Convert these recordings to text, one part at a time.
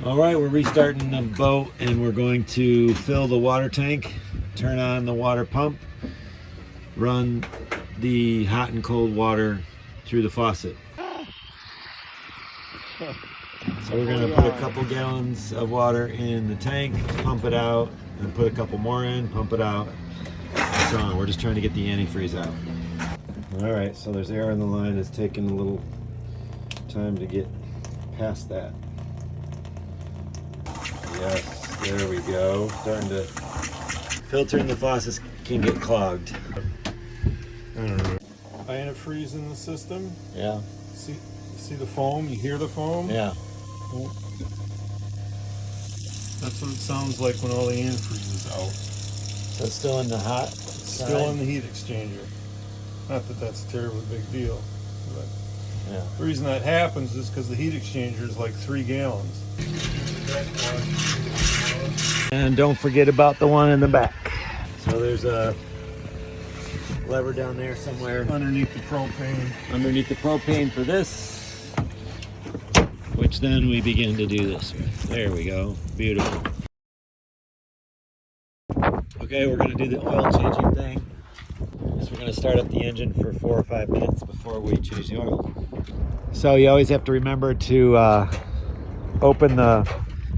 All right, we're restarting the boat and we're going to fill the water tank, turn on the water pump, run the hot and cold water through the faucet. So we're gonna put a couple gallons of water in the tank, pump it out, and put a couple more in, pump it out, and so on. We're just trying to get the antifreeze out. All right, so there's air in the line. It's taking a little time to get past that. Yes, there we go. Starting to filter in the faucets can get clogged. I don't know. Antifreeze in the system. Yeah. See the foam? You hear the foam? Yeah. Well, that's what it sounds like when all the antifreeze is out. So it's still in the hot? It's still in the heat exchanger. Not that that's a terribly big deal. But Yeah. the reason that happens is because the heat exchanger is like 3 gallons. And don't forget about the one in the back. So there's a lever down there somewhere Underneath the propane. underneath the propane for this, which then we begin to do this with. There we go. Beautiful. Okay, we're going to do the oil changing thing. So we're going to start up the engine for 4 or 5 minutes before we change the oil. So you always have to remember to open the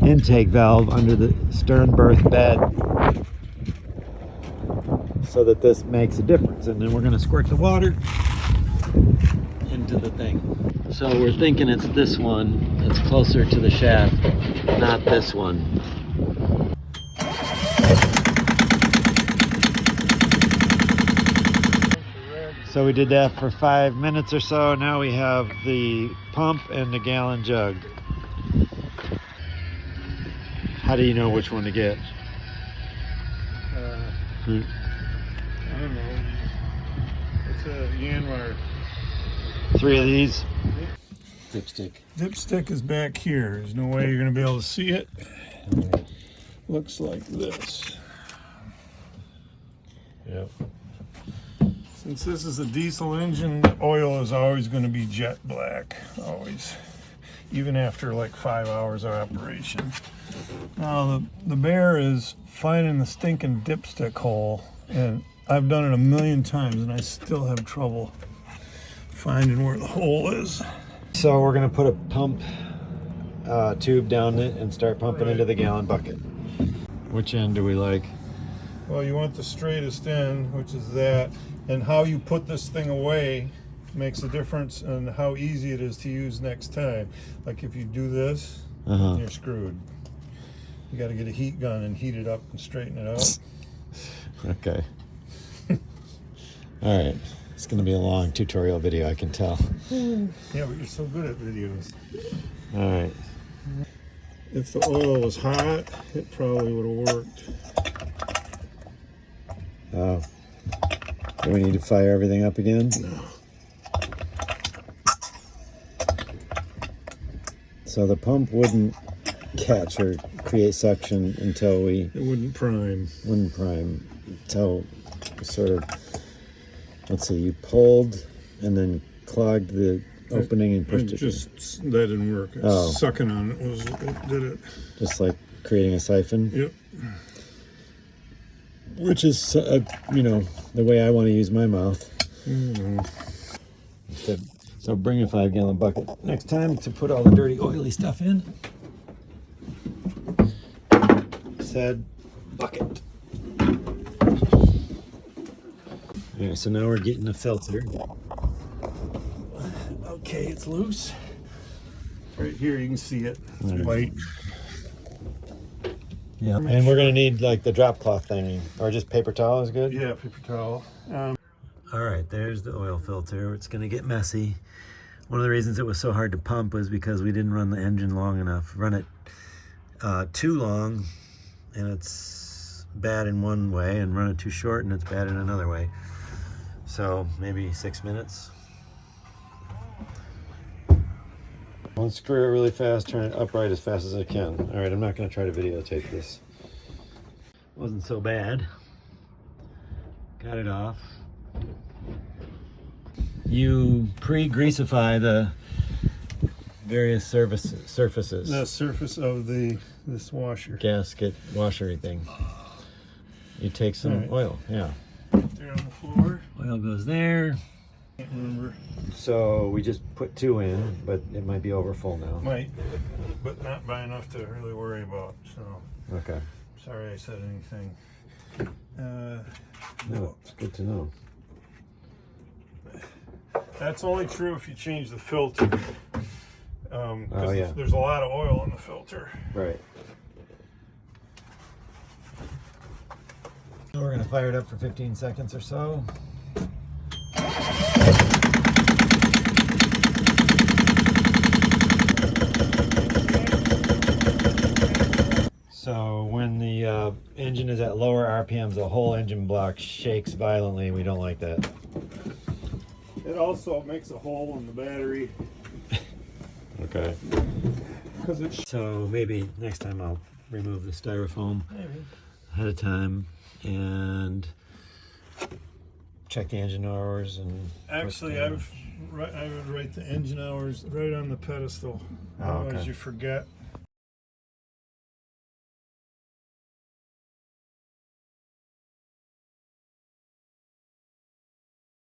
intake valve under the stern berth bed so that this makes a difference, and then we're going to squirt the water into the thing. So we're thinking it's this one that's closer to the shaft, not this one. So we did that for 5 minutes or so. Now we have the pump and the gallon jug. How do you know which one to get? I don't know. It's a Yanmar. 3 of these. Dipstick. Dipstick is back here. There's no way you're going to be able to see it. Looks like this. Yep. Since this is a diesel engine, the oil is always going to be jet black. Always. Even after like 5 hours of operation. Now the bear is finding the stinking dipstick hole, and I've done it a million times and I still have trouble finding where the hole is. So we're gonna put a pump tube down it and start pumping into the gallon bucket. Which end do we like? Well, you want the straightest end, which is that, and how you put this thing away makes a difference in how easy it is to use next time. Like if you do this, you're screwed. You got to get a heat gun and heat it up and straighten it out. Okay. All right. It's going to be a long tutorial video, I can tell. Yeah, but you're so good at videos. All right. If the oil was hot, it probably would have worked. Oh. Do we need to fire everything up again? No. So the pump wouldn't catch or create suction until It wouldn't prime. until sort of, let's see, you pulled and then clogged the opening and pushed it. Just that didn't work. Oh. Sucking on it was what did it. Just like creating a siphon. Yep. Which is, you know, the way I want to use my mouth. So bring a 5 gallon bucket next time to put all the dirty oily stuff in. Said bucket. Alright, so now we're getting the filter. Okay, it's loose. Right here, you can see it. It's Alright. white. Yeah, and we're gonna need like the drop cloth thingy, or just paper towel is good. Yeah, paper towel. All right, there's the oil filter. It's gonna get messy. One of the reasons it was so hard to pump was because we didn't run the engine long enough. Run it too long, and it's bad in one way, and run it too short, and it's bad in another way. So maybe 6 minutes. Unscrew it really fast, turn it upright as fast as I can. All right, I'm not gonna try to videotape this. Wasn't so bad. Got it off. You pre-greasify various surfaces. the surface of this washer. Gasket washery thing. You take some All right. oil, yeah. There on the floor. Oil goes there. Can't remember. So we just put 2 in, but it might be over full now. Might, but not by enough to really worry about. So Okay. sorry I said anything. No, it's good to know. That's only true if you change the filter. 'Cause Oh, yeah. there's a lot of oil in the filter. Right. So we're gonna fire it up for 15 seconds or so. So when the engine is at lower RPMs, the whole engine block shakes violently. We don't like that. It also makes a hole in the battery Okay. because it's So maybe next time I'll remove the styrofoam maybe. ahead of time and check the engine hours and Actually, I would write the engine hours right on the pedestal. Oh, Otherwise, okay. you forget.